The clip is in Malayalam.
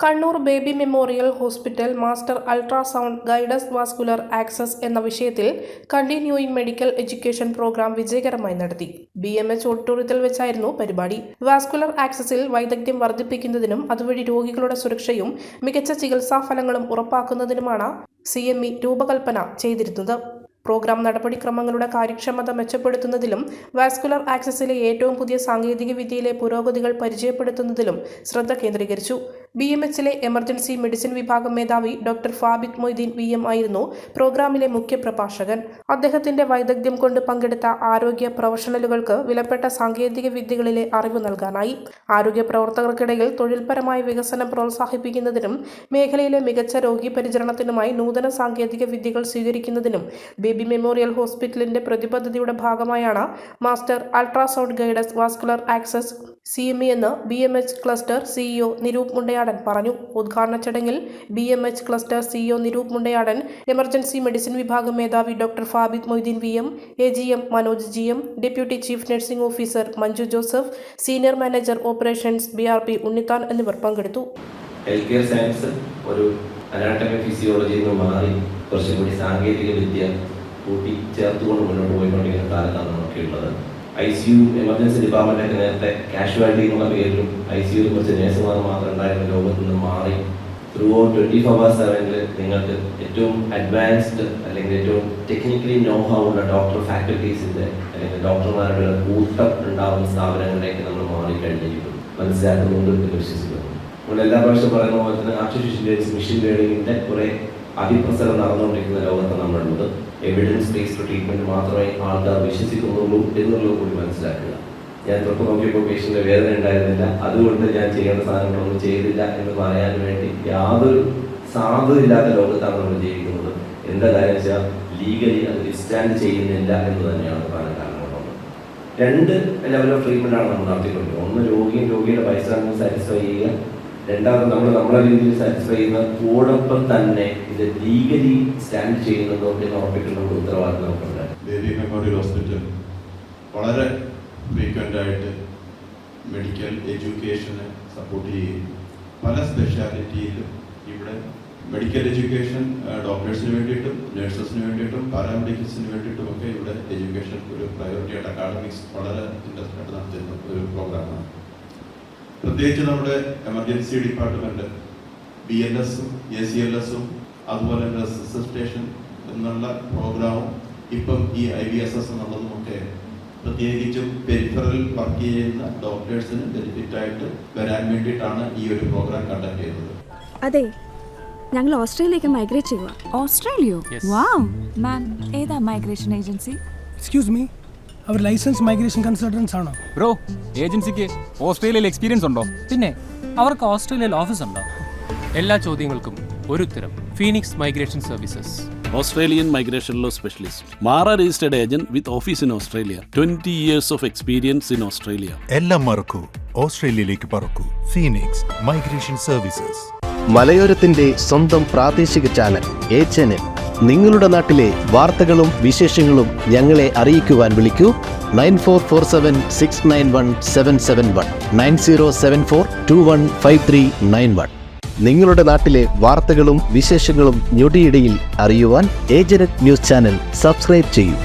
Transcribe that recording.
Kannur baby memorial hospital master ultrasound guided vascular access എന്ന വിഷയത്തിൽ കണ്ടിന്യൂയിങ് മെഡിക്കൽ എഡ്യൂക്കേഷൻ പ്രോഗ്രാം വിജയകരമായി നടത്തി. BMH ഓഡിറ്റോറിയത്തിൽ വെച്ചായിരുന്നു പരിപാടി. വാസ്കുലർ ആക്സസിൽ വൈദഗ്ധ്യം വർദ്ധിപ്പിക്കുന്നതിനും അതുവഴി രോഗികളുടെ സുരക്ഷയും മികച്ച ചികിത്സാ ഫലങ്ങളും ഉറപ്പാക്കുന്നതിനുമാണ് CME രൂപകൽപ്പന ചെയ്തിരുന്നത്. പ്രോഗ്രാം നടപടിക്രമങ്ങളുടെ കാര്യക്ഷമത മെച്ചപ്പെടുത്തുന്നതിലും വാസ്കുലർ ആക്സസിലെ ഏറ്റവും പുതിയ സാങ്കേതിക വിദ്യയിലെ പുരോഗതികൾ പരിചയപ്പെടുത്തുന്നതിലും ശ്രദ്ധ കേന്ദ്രീകരിച്ചു. BMHലെ എമർജൻസി മെഡിസിൻ വിഭാഗം മേധാവി ഡോക്ടർ ഫാബിത് മൊയ്തീൻ VM ആയിരുന്നു പ്രോഗ്രാമിലെ മുഖ്യ പ്രഭാഷകൻ. അദ്ദേഹത്തിന്റെ വൈദഗ്ധ്യം കൊണ്ട് പങ്കെടുത്ത ആരോഗ്യ പ്രൊഫഷണലുകൾക്ക് വിലപ്പെട്ട സാങ്കേതിക വിദ്യകളിലെ അറിവ് നൽകാനായി. ആരോഗ്യ പ്രവർത്തകർക്കിടയിൽ തൊഴിൽപരമായ വികസനം പ്രോത്സാഹിപ്പിക്കുന്നതിനും മേഖലയിലെ മികച്ച രോഗി പരിചരണത്തിനുമായി നൂതന സാങ്കേതിക വിദ്യകൾ സ്വീകരിക്കുന്നതിനും ബേബി മെമ്മോറിയൽ ഹോസ്പിറ്റലിന്റെ പ്രതിബദ്ധതയുടെ ഭാഗമായാണ് master ultrasound guided vascular access CME എന്ന് BMH cluster CEO Niroop Mundayadan പറഞ്ഞു. ഉദ്ഘാടന ചടങ്ങിൽ BMH cluster CEO Niroop Mundayadan, emergency medicine വിഭാഗം മേധാവി doctor Fabith Moideen VM, AGM Manoj GM, deputy chief nursing officer Manju Joseph, senior manager operations BRP Unnithan എന്നിവർ പങ്കെടുത്തു. ഹെൽത്ത് കെയർ സയൻസ് ഒരു അനാട്ടമി ഫിസിയോളജിയിൽ നിന്ന് മാറി കുറച്ചും കൂടി സാങ്കേതിക വിദ്യ കൂട്ടി ചേർത്തുകൊണ്ട് മുന്നോട്ട് പോയിക്കൊണ്ടിരിക്കുന്ന കാലത്താണ് നമുക്കുള്ളത്. ICU എമർജൻസി ഡിപ്പാർട്ട്മെൻറ്റൊക്കെ നേരത്തെ കാഷ്വാലിറ്റി എന്നുള്ള പേരിലും ICUയിൽ കുറച്ച് നേഴ്സുമാർ മാത്രം ഉണ്ടായിരുന്ന ലോകത്ത് നിന്ന് മാറി ത്രൂ ഔട്ട് 24/7 നിങ്ങൾക്ക് ഏറ്റവും അഡ്വാൻസ്ഡ് അല്ലെങ്കിൽ ഏറ്റവും ടെക്നിക്കലി നോഹൗ ഉള്ള ഡോക്ടർ ഫാക്കൽറ്റീസിൻ്റെ അല്ലെങ്കിൽ ഡോക്ടർമാരുടെ കൂട്ടം ഉണ്ടാകുന്ന സ്ഥാപനങ്ങളിലേക്ക് നമ്മൾ മാറിക്കഴിഞ്ഞിരിക്കുന്നു. മനസ്സിലാക്കുന്നുണ്ട് എന്ന് വിശ്വസിക്കുന്നു. നമ്മൾ എല്ലാ പ്രാവശ്യം പറയുന്ന പോലെ തന്നെ ആർട്ടിഫിഷ്യൽ മെഷീൻ ലേണിംഗിൻ്റെ കുറേ അതിപ്രസരം നടന്നുകൊണ്ടിരിക്കുന്ന ലോകത്താണ് നമ്മളുള്ളത്. എവിഡൻസ് ബേസ്ഡ് ട്രീറ്റ്മെൻറ്റ് മാത്രമേ ആൾക്കാർ വിശ്വസിക്കുന്നുള്ളൂ എന്നുള്ളത് കൂടി മനസ്സിലാക്കുക. ഞാൻ തൊട്ട് നോക്കിയപ്പോൾ പേഷ്യൻ്റെ വേദന ഉണ്ടായിരുന്നില്ല, അതുകൊണ്ട് ഞാൻ ചെയ്യേണ്ട സാധനങ്ങളൊന്നും ചെയ്തില്ല എന്ന് പറയാൻ വേണ്ടി യാതൊരു സാധുവില്ലാത്ത ലോകത്താണ് നമ്മൾ ജീവിക്കുന്നത്. എന്താ കാര്യം വെച്ചാൽ ലീഗലി അത് വിസ്റ്റാൻഡ് ചെയ്യുന്നില്ല എന്ന് തന്നെയാണ് പല കാരണങ്ങളുള്ളത്. രണ്ട് ലെവൽ ഓഫ് ട്രീറ്റ്മെൻറ്റാണ് നമ്മൾ നടത്തിക്കൊണ്ടിരിക്കുന്നത്. ഒന്ന് രോഗിയുടെ ബൈസ്റ്റാൻഡിനെ സാറ്റിസ്ഫൈ ചെയ്യുക, രണ്ടാമത് നമ്മളെ രീതിയിൽ സാറ്റിസ്ഫൈ ചെയ്യുന്ന കൂടൊപ്പം തന്നെ ഇത് ലീഗലി സ്റ്റാൻഡ് ചെയ്യുന്നതോ എന്ന് ഉറപ്പിക്കുന്ന ഉത്തരവാദിത്വം നമുക്കുണ്ട്. ബേബി മെമ്മോറിയൽ ഹോസ്പിറ്റൽ വളരെ ഫ്രീക്വൻ്റ് ആയിട്ട് മെഡിക്കൽ എഡ്യൂക്കേഷനെ സപ്പോർട്ട് ചെയ്യും. പല സ്പെഷ്യാലിറ്റിയിലും ഇവിടെ മെഡിക്കൽ എഡ്യൂക്കേഷൻ ഡോക്ടേഴ്സിന് വേണ്ടിയിട്ടും നഴ്സസിന് വേണ്ടിയിട്ടും പാരാമെഡിക്കൽസിന് വേണ്ടിയിട്ടും ഒക്കെ ഇവിടെ എഡ്യൂക്കേഷൻ ഒരു പ്രയോറിറ്റി ആയിട്ട് അക്കാഡമിക്സ് വളരെ ഇൻട്രസ്റ്റ് ആയിട്ട് നടത്തുന്ന ഒരു പ്രോഗ്രാമാണ്. പ്രത്യേകിച്ച് നമ്മുടെ എമർജൻസി ഡിപ്പാർട്ട്മെൻറ്റ് BLS-ഉം ACLS-ഉം അതുപോലെ തന്നെ റെസിസ്റ്റേഷൻ എന്നുള്ള പ്രോഗ്രാമും ഇപ്പം ഈ IVSS എന്നുള്ളതുമൊക്കെ പ്രത്യേകിച്ചും പെരിഫറൽ വർക്ക് ചെയ്യുന്ന ഡോക്ടേഴ്സിന് ബെനിഫിറ്റായിട്ട് വരാൻ വേണ്ടിയിട്ടാണ് ഈ ഒരു പ്രോഗ്രാം കണ്ടക്ട് ചെയ്യുന്നത്. അതെ, ഞങ്ങൾ ഓസ്ട്രേലിയയിലേക്ക് മൈഗ്രേറ്റ് ചെയ്യുക. ഓസ്ട്രേലിയയോ? വാവ് മാം, ഏതാ മൈഗ്രേഷൻ ഏജൻസി? എക്സ്ക്യൂസ് മീ, അവർ ലൈസൻസ് മൈഗ്രേഷൻ കൺസൾട്ടൻസ് ആണോ? ബ്രോ, ഏജൻസിക്ക് ഓസ്ട്രേലിയയിൽ എക്സ്പീരിയൻസ് ഉണ്ടോ? പിന്നെ അവർക്ക് ഓസ്ട്രേലിയയിൽ ഓഫീസ് ഉണ്ടോ? എല്ലാ ചോദ്യങ്ങൾക്കും ഒരു ഉത്തരം. Phoenix migration services, Australian migration law specialist. Mara registered agent with office in Australia. 20 years of experience in Australia. എല്ലാം മറക്കൂ, ഓസ്ട്രേലിയയിലേക്ക് പറക്കൂ. Phoenix migration services. മലയോരത്തിന്റെ സ്വന്തം പ്രാദേശിക ചാനൽ HNN. നിങ്ങളുടെ നാട്ടിലെ വാർത്തകളും വിശേഷങ്ങളും ഞങ്ങളെ അറിയിക്കുവാൻ വിളിക്കൂ 9447691771 9074215391. നിങ്ങളുടെ നാട്ടിലെ വാർത്തകളും വിശേഷങ്ങളും ഞൊടിയിടയിൽ അറിയുവാൻ ഏജന്റ് ന്യൂസ് ചാനൽ സബ്സ്ക്രൈബ് ചെയ്യൂ.